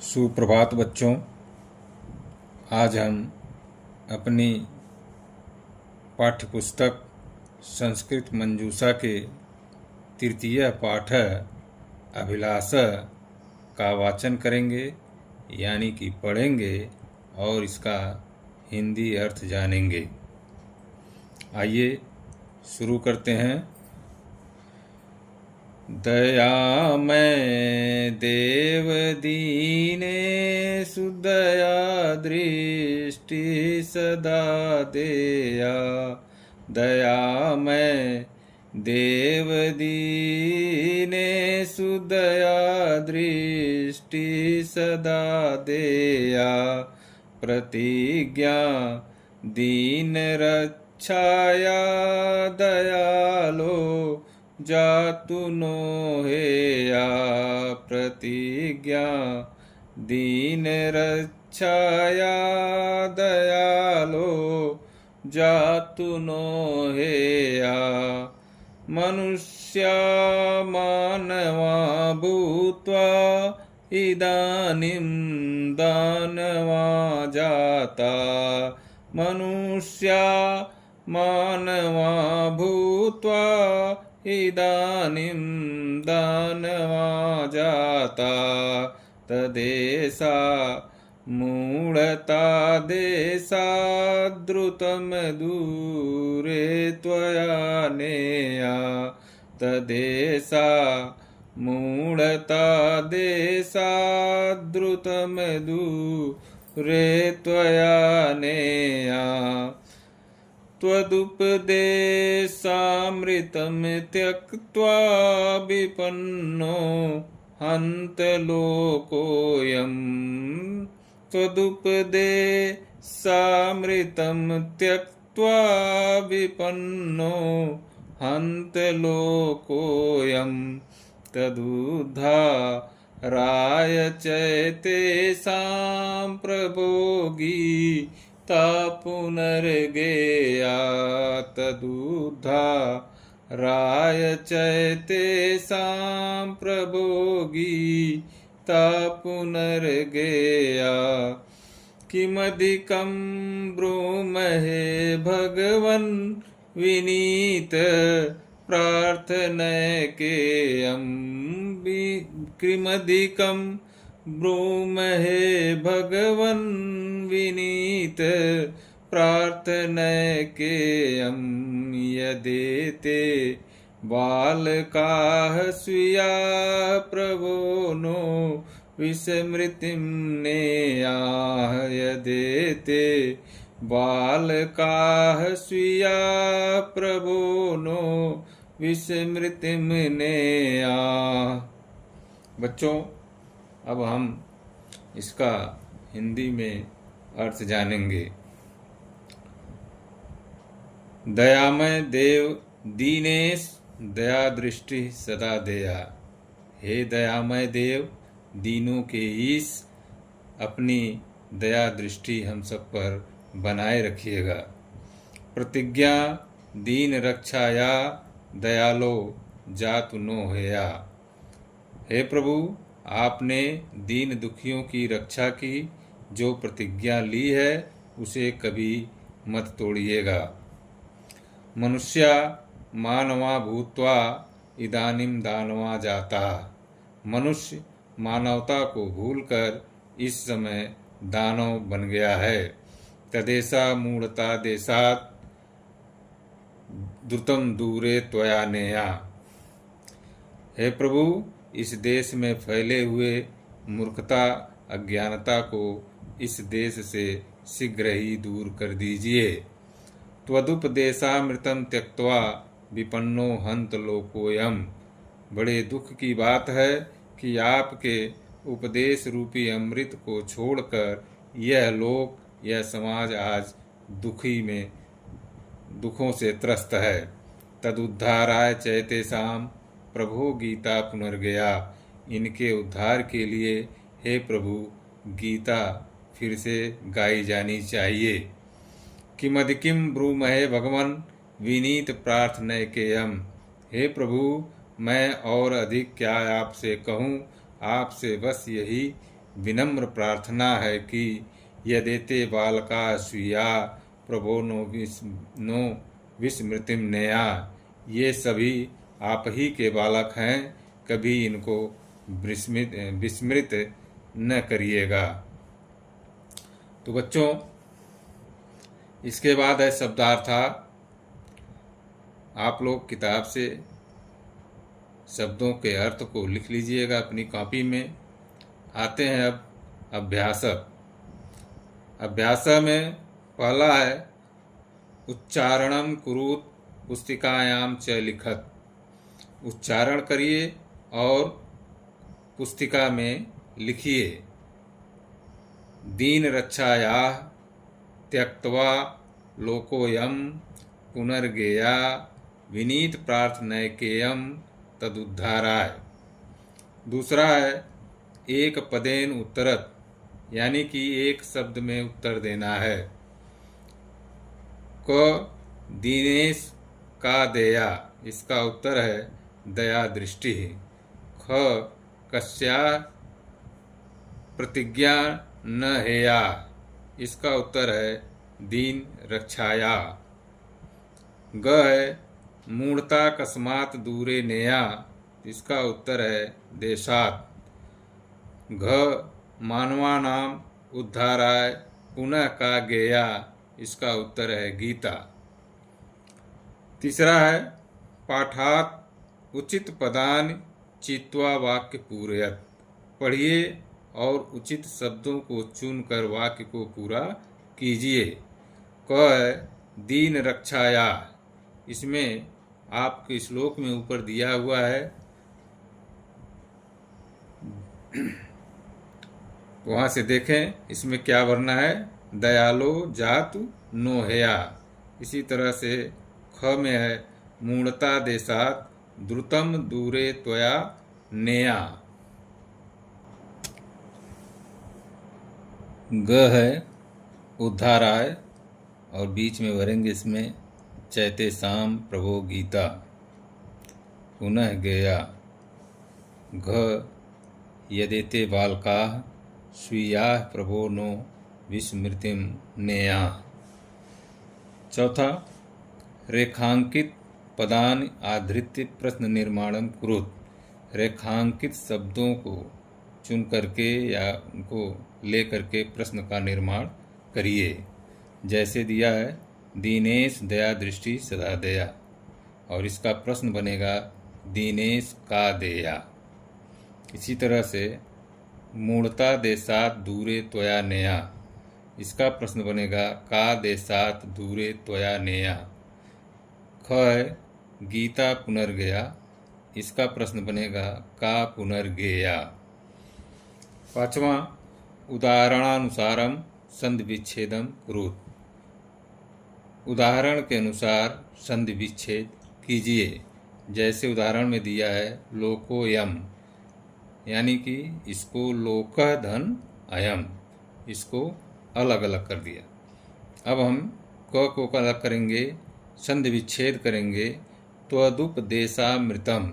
सुप्रभात बच्चों। आज हम अपनी पाठ्यपुस्तक संस्कृत मंजूषा के तृतीय पाठ अभिलाष का वाचन करेंगे, यानी कि पढ़ेंगे और इसका हिंदी अर्थ जानेंगे। आइए शुरू करते हैं। दया मैं देव दीने सुदया दृष्टि सदा देया। दया मैं देव दीने सुदया दृष्टि सदा देया। प्रतिज्ञा दीन रक्षाया दयालो जातु नो हेया। प्रतिज्ञा दीन रक्षाया दयालो जातु नो हेया। मनुष्या मानवा भूत्वा इदानीं दानवा जाता। मनुष्या मानवा भूत्वा इदानीं दानवा जाता। तदेषा मूढता देशा द्रुतं दूरे त्वया नेया। तदेषा मूढता देशा द्रुतं दूरे त्वया नेया। त्वदुपदेशामृतं त्यक्त्वा विपन्नो हन्तलोकोऽयम्। त्वदुपदेशामृतं त्यक्त्वा विपन्नो हन्तलोकोऽयम्। तदुद्धाराय चैतेषां प्रभोगी ता पुनर्गेया। तदुद्धाराय चैतेषां प्रभोगी ता पुनर्गेया। किमधिकं ब्रूमहे भगवन् विनीत प्रार्थनैकेयम्। किमधिकं ब्रूमहे भगवन् विनीत प्रार्थनैकेयम्। यदेते बालकाः स्वीया प्रभो नो विस्मृतिं नेयाः। यदेते बालकाः स्वीया प्रभो नो विस्मृतिं नेयाः। बच्चों, अब हम इसका हिंदी में अर्थ जानेंगे। दयामय देव दीनेश दया दृष्टि सदा देया। हे दयामय देव, दीनों के ईश, अपनी दया दृष्टि हम सब पर बनाए रखिएगा। प्रतिज्ञा दीन रक्षाया दयालो जातु नो हेया। हे प्रभु, आपने दीन दुखियों की रक्षा की, जो प्रतिज्ञा ली है उसे कभी मत तोड़िएगा। मनुष्या मानवा भूत्वा इदानीं दानवा जाता। मनुष्य मानवता को भूलकर इस समय दानव बन गया है। तदेषा मूढ़ता देशात् द्रुतं दूरे त्वया नेया। हे प्रभु, इस देश में फैले हुए मूर्खता अज्ञानता को इस देश से शीघ्र ही दूर कर दीजिए। त्वदुपदेशामृतं त्यक्त्वा विपन्नो हन्त लोकोऽयम्। बड़े दुख की बात है कि आपके उपदेश रूपी अमृत को छोड़कर यह लोक, यह समाज आज दुखों से त्रस्त है। तदुद्धाराय चैतेषां प्रभो गीता पुनर्गया। इनके उद्धार के लिए हे प्रभु, गीता फिर से गाई जानी चाहिए। किमधिकिं ब्रूमहे भगवन् विनीत प्रार्थनैकेयम्। हे प्रभु, मैं और अधिक क्या आपसे कहूँ, आपसे बस यही विनम्र प्रार्थना है कि यदेते बालका स्वीया प्रभो नो विस्मृतिम नेया। ये सभी आप ही के बालक हैं, कभी इनको विस्मृत न करिएगा। तो बच्चों, इसके बाद है शब्दार्था। आप लोग किताब से शब्दों के अर्थ को लिख लीजिएगा अपनी कॉपी में। आते हैं अब अभ्यास। अभ्यास में पहला है उच्चारणम कुरुत पुस्तिकायाम च लिखत। उच्चारण करिए और पुस्तिका में लिखिए। दीन रक्षाया त्यक्त्वा लोकोयम पुनर्गेया विनीत प्रार्थनैकेयम तदुद्धाराय। दूसरा है एक पदेन उत्तरत, यानी कि एक शब्द में उत्तर देना है। क दीनेश का दया, इसका उत्तर है दया दृष्टि। ख कस्या प्रतिज्ञा न हेया, इसका उत्तर है दीन रक्षाया। ग है मूढ़ता कस्मात दूरे नेया, इसका उत्तर है देशात। घ मानवानाम उद्धाराय पुनः का गेया, इसका उत्तर है गीता। तीसरा है पाठात उचित पदान चित्वा वाक्य पूरयत। पढ़िए और उचित शब्दों को चुनकर वाक्य को पूरा कीजिए। क है दीन रक्षाया, इसमें आपके श्लोक में ऊपर दिया हुआ है, वहाँ से देखें इसमें क्या भरना है। दयालो जातु नो हेया। इसी तरह से ख में है मूढ़ता देशात द्रुतम दूरे त्वया नेया। ग है उद्धाराय और बीच में भरेंगे इसमें चैते शाम प्रभो गीता पुनः गया। घ यदेते बालका स्वीया प्रभो नो विस्मृतिम नेया। चौथा रेखांकित पदान आधृत्य प्रश्न निर्माणम कुरुत। रेखांकित शब्दों को चुन करके या उनको ले करके प्रश्न का निर्माण करिए। जैसे दिया है दीनेश दया दृष्टि सदा दया, और इसका प्रश्न बनेगा दीनेश का दया। इसी तरह से मूढ़ता देशात दूरे त्वया नेया, इसका प्रश्न बनेगा का देशात दूरे त्वया नेया। ख है गीता पुनर्गया, इसका प्रश्न बनेगा का पुनर्गेया। पांचवा उदाहरणानुसारम संधि विच्छेदम कुरुत। उदाहरण के अनुसार संधि विच्छेद कीजिए। जैसे उदाहरण में दिया है लोकोयम, यानी कि इसको लोकः धन अयम, इसको अलग अलग कर दिया। अब हम क को अलग करेंगे, संधि विच्छेद करेंगे। त्वदुपदेशामृतम,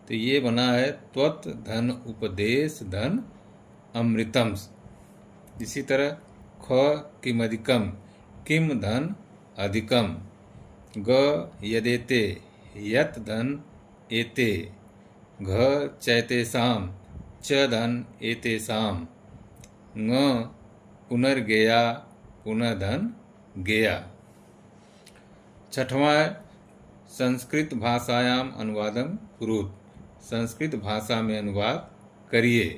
तो ये बना है त्वत धन उपदेश धन अमृतम। इसी तरह ख किम अधिकम, किम धन अधिकम। ग यदेते, यत धन एते। घ चैतेषाम, च धन एतेषाम। ङ पुनर्गेया, पुनः धन गेया। छठवां है संस्कृत भाषायाम अनुवादम कुरुत। संस्कृत भाषा में अनुवाद करिए।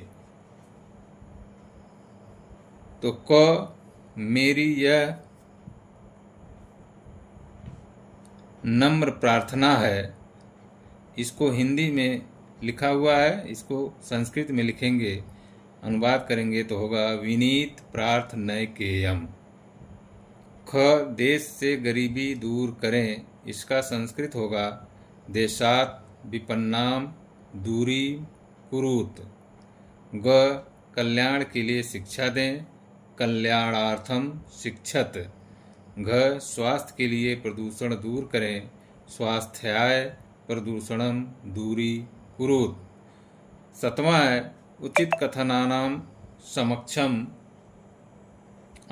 तो क मेरी यह नम्र प्रार्थना है, इसको हिंदी में लिखा हुआ है, इसको संस्कृत में लिखेंगे, अनुवाद करेंगे तो होगा विनीत प्रार्थनैकेयम। ख देश से गरीबी दूर करें, इसका संस्कृत होगा देशात विपन्नाम दूरी कुरुत। ग कल्याण के लिए शिक्षा दें, कल्याणार्थम शिक्षत। घ स्वास्थ्य के लिए प्रदूषण दूर करें, स्वास्थ्याय प्रदूषणम दूरी कुरुत। 7वां है उचित कथनानाम समक्षम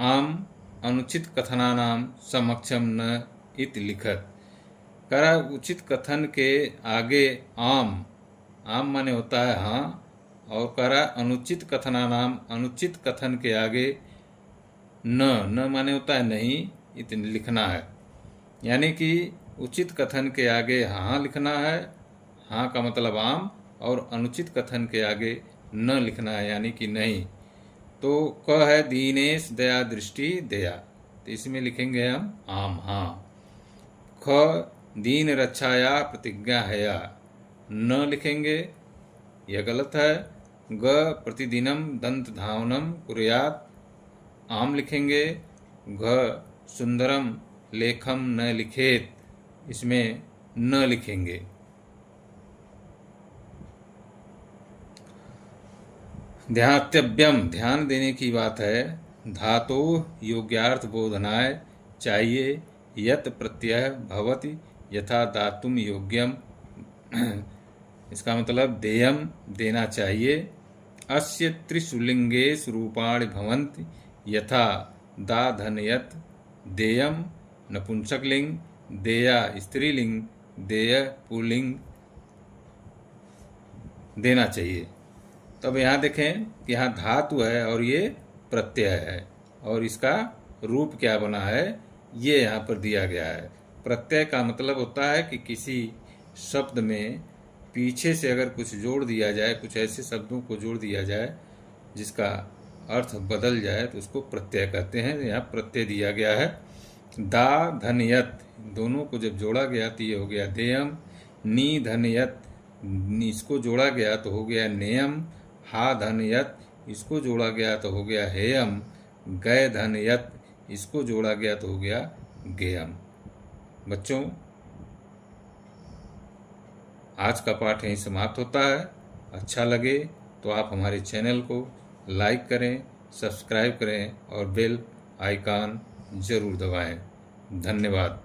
आम अनुचित कथनानाम समक्षम न इति लिखत। करा उचित कथन के आगे आम, आम माने होता है हाँ, और करा अनुचित कथनानाम, अनुचित कथन के आगे न माने होता है नहीं, इतने लिखना है। यानी कि उचित कथन के आगे हाँ लिखना है, हाँ का मतलब आम, और अनुचित कथन के आगे न लिखना है यानी कि नहीं। तो क है दीनेश दया दृष्टि दया, तो इसमें लिखेंगे हम आम हाँ। ख दीन रक्षाया प्रतिज्ञा हया, न लिखेंगे, यह गलत है। ग प्रतिदिनम दंत धावनम कुर्यात, आम लिखेंगे। घ सुंदरम लेखम न लिखेत, इसमें न लिखेंगे। ध्यातव्यम, ध्यान देने की बात है। धातो योग्यार्थ बोधनाय चाहिए, यत प्रत्यय भवति यथा दातुम योग्यम, इसका मतलब देयम देना चाहिए। अस्य त्रिशुलिंगेषु रूपाणि भवन्ति यथा दा धनयत देयम नपुंसकलिंग, देया स्त्रीलिंग, देय पुल्लिंग देना चाहिए। तब यहाँ देखें कि यहाँ धातु है और ये प्रत्यय है, और इसका रूप क्या बना है ये यहाँ पर दिया गया है। प्रत्यय का मतलब होता है कि किसी शब्द में पीछे से अगर कुछ जोड़ दिया जाए, कुछ ऐसे शब्दों को जोड़ दिया जाए जिसका अर्थ बदल जाए, तो उसको प्रत्यय कहते हैं। यहाँ प्रत्यय दिया गया है। दा धनयत, दोनों को जब जोड़ा गया तो ये हो गया देयम। नी धनयत, इसको जोड़ा गया तो हो गया नेयम। हा धनयत, इसको जोड़ा गया तो हो गया हेयम। गय धनयत, इसको जोड़ा गया तो हो गया गेयम। बच्चों, आज का पाठ यहीं समाप्त होता है। अच्छा लगे तो आप हमारे चैनल को लाइक करें, सब्सक्राइब करें और बेल आइकन जरूर दबाएं। धन्यवाद।